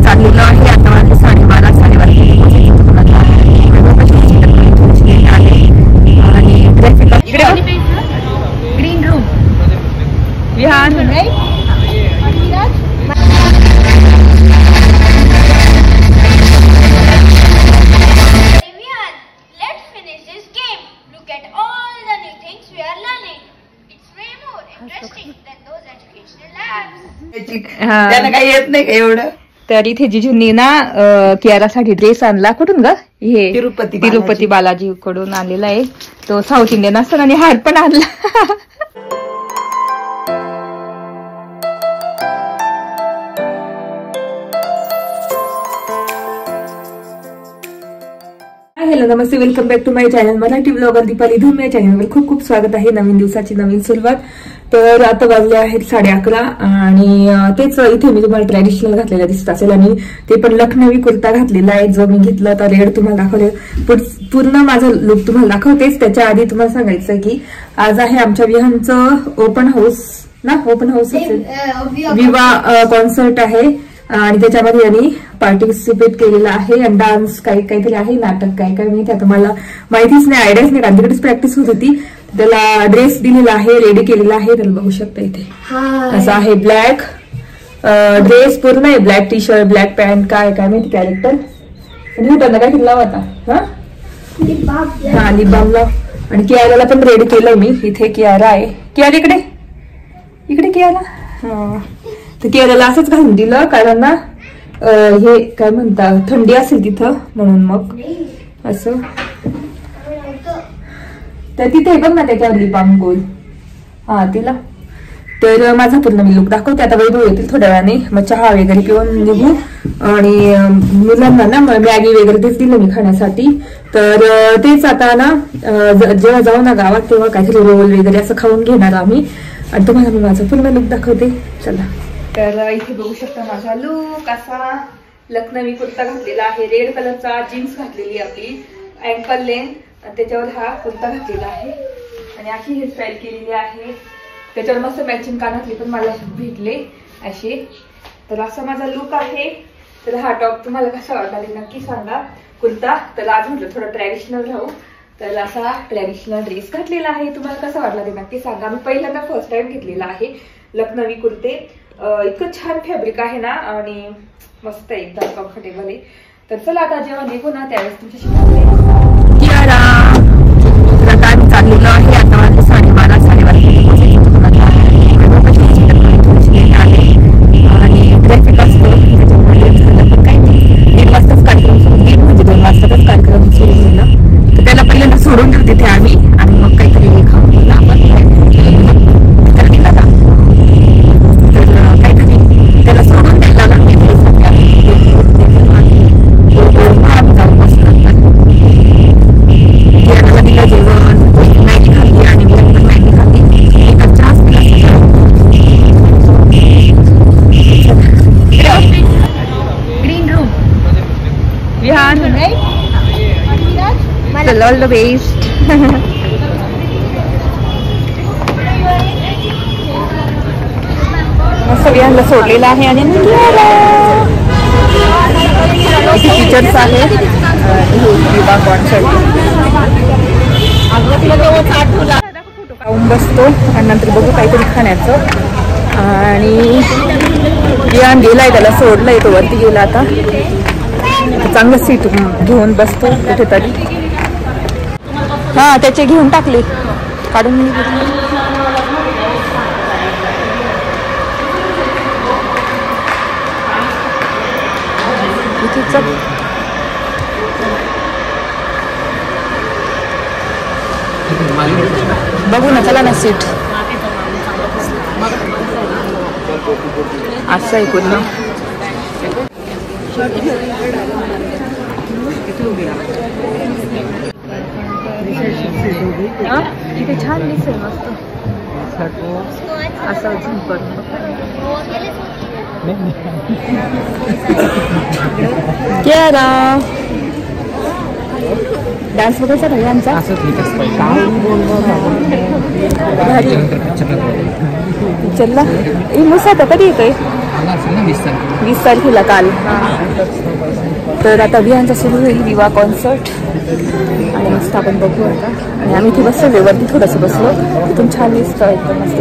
चाललेलो आहे. आता वाजले 12:30 आणि traffic green room Vihan right. त्यांना काही येत नाही का एवढं. तर इथे जिजूंनी ना कियारासाठी ड्रेस आणला. कुठून ग? हे तिरुपती बालाजी कडून आलेला आहे. तो साऊथ इंडियन असतो आणि हार पण आणला. हॅलो नमस्ते, welcome back to my channel Marathi blogger Deepali Dhoom. या चॅनलवर खूप खूप स्वागत आहे. नवीन दिवसाची नवीन सुरुवात. तर आता वाजले आहेत 11:30 आणि तेच इथे मी तुम्हाला ट्रॅडिशनल घातलेला दिसत असेल आणि ते पण लखनवी कुर्ता घातलेला आहे जो मी घेतला. तर रेड तुम्हाला दाखवले, पूर्ण माझा लुक तुम्हाला दाखवतेच. त्याच्या आधी तुम्हाला सांगायचं की आज आहे आमच्या विहानचं ओपन हाऊस ना, ओपन हाऊस विवा कॉन्सर्ट आहे आणि त्याच्यामध्ये यांनी पार्टिसिपेट केलेला आहे. आणि डान्स काहीतरी आहे, नाटक काय माहिती, आता मला माहितीच नाही, आयडियाच नाही. तिकडेच प्रॅक्टिस होत होती. त्याला ड्रेस दिलेला आहे, रेडी केलेला आहे. त्याला बघू शकता इथे असं आहे. ब्लॅक ड्रेस पूर्ण आहे, black tea shirt, black pant, काय माहिती कॅरेक्टर. आणि त्यांना काय केला होता हा लिबाम लाव. आणि कियाराला पण रेडी केलंय मी. इथे कियारा आहे. कियारा इकडे कियारा. तर कियाराला असंच घालून दिलं कारण ना हे काय म्हणतात थंडी असेल तिथं म्हणून. मग असं तर तिथे बघ ना त्याच्यावर लिबाम गोल हा तिला. तर माझा पूर्ण मी लुक दाखवते. आता वैभव येतील थोड्या वेळाने, मग चहा वगैरे पिऊन निघू. आणि मुलांना ना मॅगी वगैरे तेच दिलं मी खाण्यासाठी. तर तेच आता ना जेव्हा जाऊ ना गावात तेव्हा काहीतरी रोल वगैरे असं खाऊन घेणार आम्ही. आणि तुम्हाला मी माझा पूर्ण लुक दाखवते. चला. तर इथे बघू शकता माझा लुक असा. लखनवी कुर्ता घातलेला आहे, रेड कलरचा जीन्स घातलेली आपली अँकल लेंथ, त्याच्यावर हा कुर्ता घातलेला आहे आणि अशी हेअरस्टाईल केलेली आहे. त्याच्यावर मस्त मॅचिंग कानातले पण मला भेटले असे. तर असा माझा लुक आहे. तर हा टॉप तुम्हाला कसा वाटला ते नक्की सांगा. कुर्ता तर आज म्हटलं थोडं ट्रॅडिशनल राहू, तर असा ट्रॅडिशनल ड्रेस घातलेला आहे. तुम्हाला कसा वाटला ते नक्की सांगा. मी पहिल्यांदा फर्स्ट टाइम घेतलेला आहे लखनवी कुर्ते. इतकं छान फॅब्रिक आहे ना आणि मस्त एकदम कम्फर्टेबल आहे. तर चला आता जेव्हा निघू ना त्यावेळेस तुमच्याशी चाललेलो आहे. आता वाजले 12:30 आणि ट्रॅफिक असतो त्याच्यामुळे पण काही नाही. 1 वाजताच कार्यक्रम सुरू, म्हणजे 2 वाजताच कार्यक्रम सुरू झाला. तर त्याला पहिल्यांदा सोडून ठेवू तिथे आम्ही आणि मग काहीतरी खाऊन आपण त्याला सोडून द्यायला लागते. दिला जेवण, मॅगी खाल्ली आणि मी पण मॅगी खाल्ली. Green room Vihan all the best. मस्त विहानला सोडलेला आहे आणि टीचर्स आहेत विवा कॉन्सर्ट. खाऊन बसतो आणि नंतर बघू काहीतरी खाण्याचं. आणि विहान गेलाय, त्याला सोडलंय, तो वरती गेला. आता चांगलं सीट घेऊन बसतो कुठेतरी. हा त्याचे घेऊन टाकले काढून. बघू ना, चला ना सीट असं आहे पूर्ण. इथे छान दिसेल मस्त असं झूम करून. डान्स बघायचा नाही आमचा. पिक्चरला मुसा आता कधी येतोय? आला असेल ना 20 तारखेला काल. तर आता विहांचा सुरू होईल विवाह कॉन्सर्ट आणि मस्त आपण बघू आता. आणि आम्ही इथे बसलो वरती थोडंसं बसलो, तिथून छान दिसतं एकदम मस्त.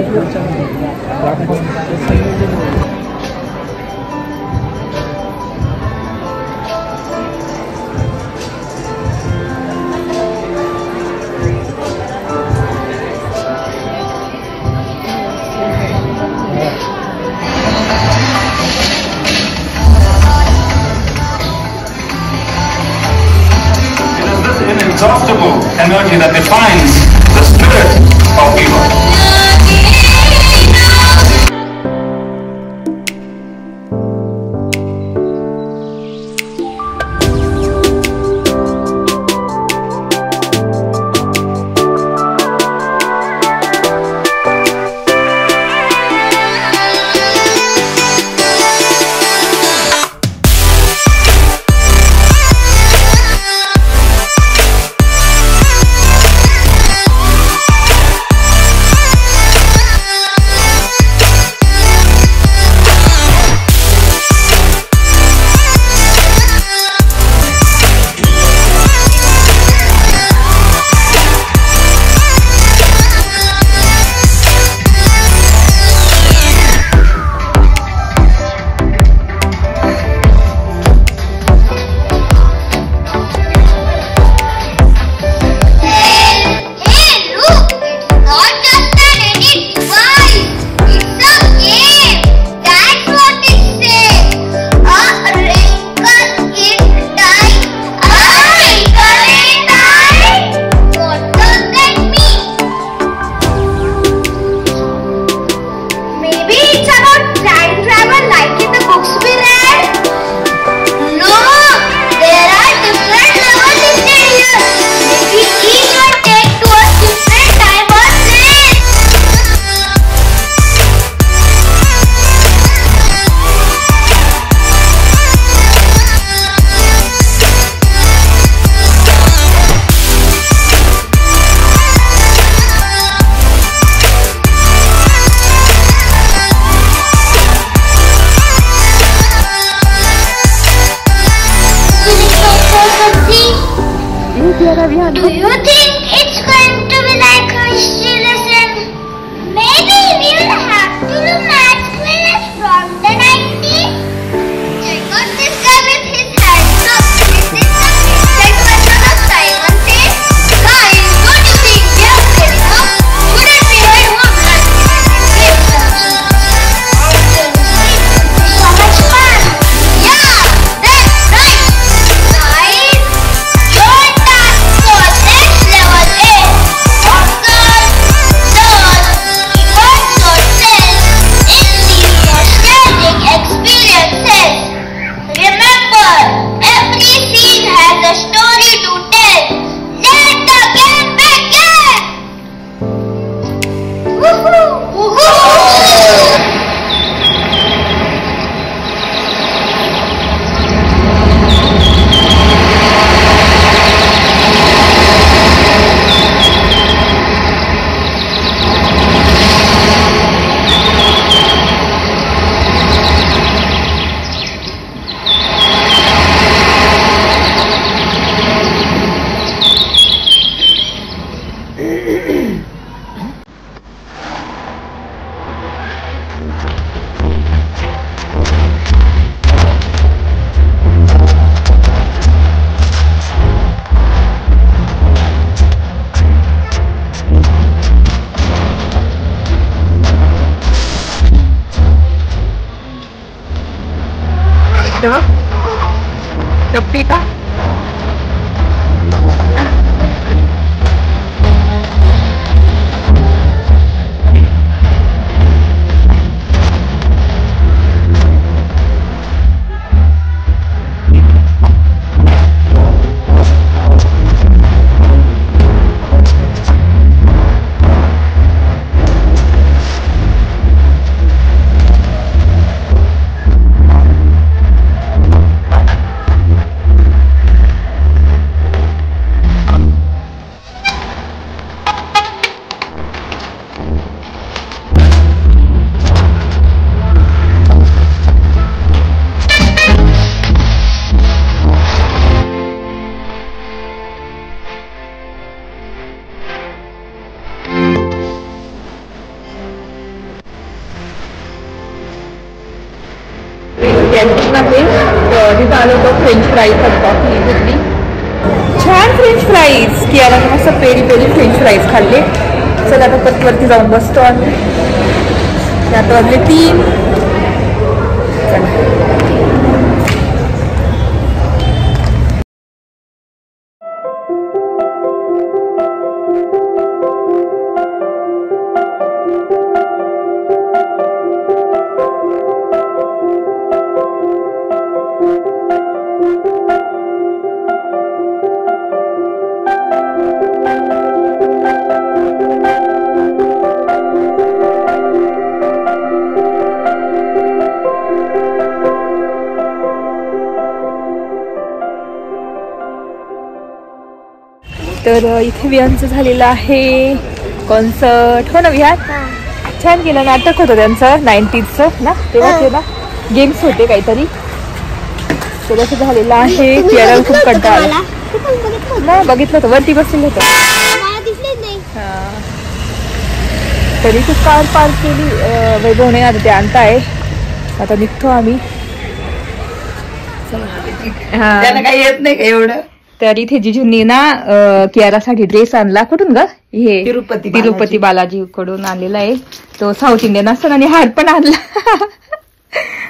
Inexhaustible energy that defines the spirit of people. Do you think it's going to be like a history lesson? Maybe we will have to do math quiz from the 90s. Check out this guy with his hands up. Is this the picture version of Simon Says? Guys, don't you think we are playing up? Shouldn't we have more blood in so much fun. Yeah, that's right. Guys, your task for next level is observe, learn, immerse yourself in these nostalgic experiences. Remember, every scene has a story to tell. Let the game begin! Woohoo! Woohoo! टप्पी का आहे. तिथं आलो होतो French fries coffee घेतली. छान French fries. कियाला मस्त peri peri French fries खाल्ले. चला आता परत जाऊन बसतो आम्ही. आता वाजले 3. तर इथे विहानचं झालेलं आहे कॉन्सर्ट. हो ना विहान? छान केलं. नाटक होतं त्यांचं 90s ना, तेव्हा ते ना गेम्स होते काहीतरी. तर असं झालेलं आहे. कियाला खूप कंटाळा आला. नाही बघितलं होतं, वरती बसलेलं होतं. तरी खूप कार पार्क केली. वैभव नाही आता ते आणताय. आता निघतो आम्ही. त्यांना काही येत नाही का एवढं. तर इथे जिजूंनी ना कियारासाठी ड्रेस आणला. कुठून ग? हे तिरुपती बालाजी कडून आणलेला आहे. तो साऊथ इंडियन असतो आणि हार पण आणला.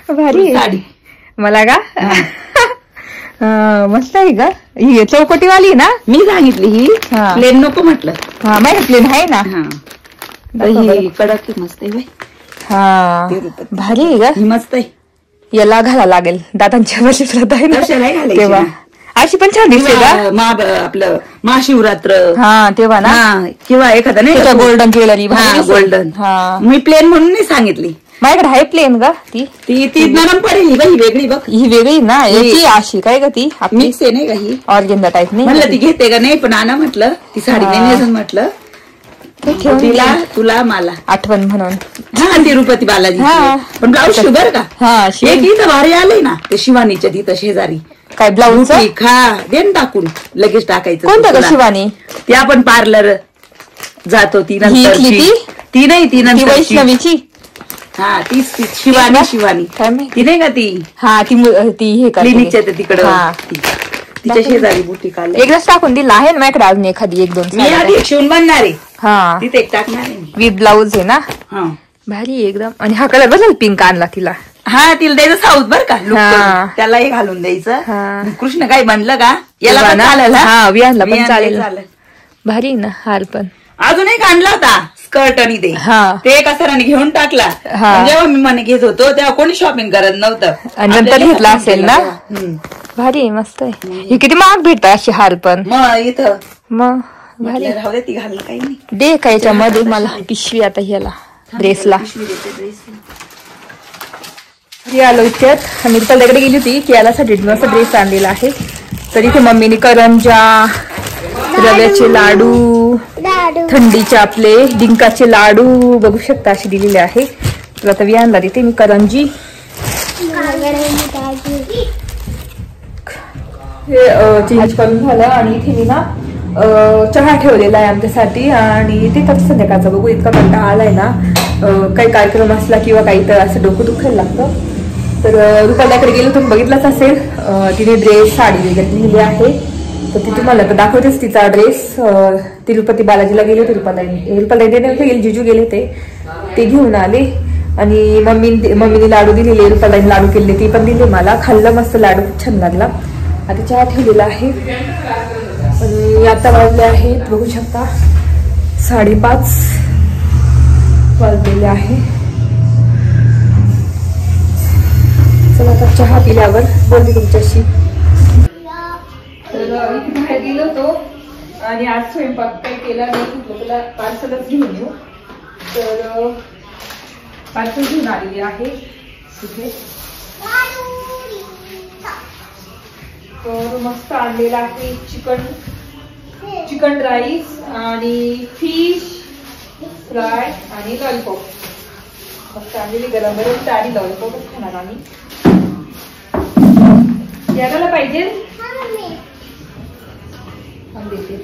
भारी साडी. मला का मस्त आहे ग. ही चौकटीवाली ना. मी सांगितली ही प्लेन नको म्हटलं. हा माहिती प्लेन आहे ना. ही कडक मस्त आहे. हा भारी आहे ग. मस्त आहे. याला घाला लागेल. दादांच्या वर्षी श्रद्धा आहे ना तेव्हा. अशी पण छान दिसते का? आपलं महाशिवरात्र. हा तेव्हा ना. किंवा एखादा नाही गोल्डन ज्वेलरी. गोल्डन. हा मी प्लेन म्हणून नाही सांगितली. माझ्याकडे आहे प्लेन का? ती नरम पडेल. ही बाई वेगळी बघ. ही वेगळी ना. याची अशी काय का ती मिक्स आहे नाही का? ही ऑर्गेन्झा टाईप नाही म्हणलं ती घेते का नाही, पण आणा म्हटलं. ती साडी नाही म्हटलं. तुला मला आठवण म्हणून. हा तिरुपती बालाजी. पण ब्लाऊज शुगर का? हा एक इथं भारी आले ना ते शिवानीच्या तिथं शेजारी. काय ब्लाऊज? देन टाकून लगेच टाकायचं. कोणतं का शिवानी? ती आपण पार्लर जातो ती ती नाही ती नंतर वैष्णवीची. हा तीच शिवानी काय माहिती. ती नाही का ती. हा ती हे क्लिनिकच्या तिकडं तिच्या शेजारी बुटी काढली. एकदाच टाकून दिला आहे ना माझ्याकडे अजून एखादी 1-2. मी आधी एक शिवून बनणार आहे. हा तिथे एक टाकणार आहे विथ ब्लाऊज आहे ना. हा भारी एकदम. आणि हा कलर बदल पिंक आणला तिला. हा तिला द्यायचं साऊथ बर का look करून. त्यालाही घालून द्यायचं. कृष्ण काही म्हणलं का याला पण चालेल. हा विहानला पण चालेल. भारी ना हार पण. अजून एक आणला होता स्कर्ट आणि ते एका सरांनी घेऊन टाकला. जेव्हा मी मने घेत होतो तेव्हा कोणी शॉपिंग करत नव्हतं. आणि नंतर घेतला असेल ना. भारी आहे मस्त आहे. हे किती महाग भेटतात अशी हार पण. मग इथं मग भारी. राहू दे ती घालणं काही नाही. दे का याच्यामध्ये मला पिशवी आता ह्याला ड्रेसला. आलो इतक्यात आणि रुपालीकडे गेली होती की यालासाठी मस्त ड्रेस आणलेला आहे. तर इथे मम्मीने करंजा, रव्याचे लाडू, थंडीचे आपले डिंकाचे लाडू बघू शकता असे दिलेले आहे. तर आता विहानला देते मी करंजी. हे चेंज करून झालं आणि इथे मी ना चहा ठेवलेला आहे आमच्यासाठी. आणि ते तर संध्याकाळचा बघू. इतका कंटाळा आलाय ना. काही कार्यक्रम असला किंवा काही तर असं डोकं दुखायला लागतं. तर रुपालीकडे गेलो तुम्ही बघितलंच असेल. तिने ड्रेस साडी वगैरे दिलेली आहे. तर ती तुम्हाला तर दाखवतेच तिचा ड्रेस. तिरुपती बालाजीला गेले होते. रुपाली गेले, जिजू गेले ते घेऊन आले. आणि मम्मीने लाडू दिलेले. रुपालीने लाडू केले ते पण दिले मला. खाल्लं मस्त लाडू खूप छान लागला. आता चहा ठेवलेला आहे. आणि आता वाजले आहेत बघू शकता 5:30 वाजलेले आहे. चला आता चहा पिल्यावर बोलते तुमच्याशी. तर इथे बाहेर गेलो होतो आणि आज स्वयंपाक काही केला नाही. तुला पार्सलच घेऊन येऊ. तर पार्सल घेऊन आलेली आहे तिथे. तर मस्त आणलेला आहे चिकन राईस आणि फिश फ्राय आणि लॉलीपॉप. मस्त आणलेली गरम गरम आणि लॉलीपॉपच खाणार आम्ही. याला पाहिजे देते.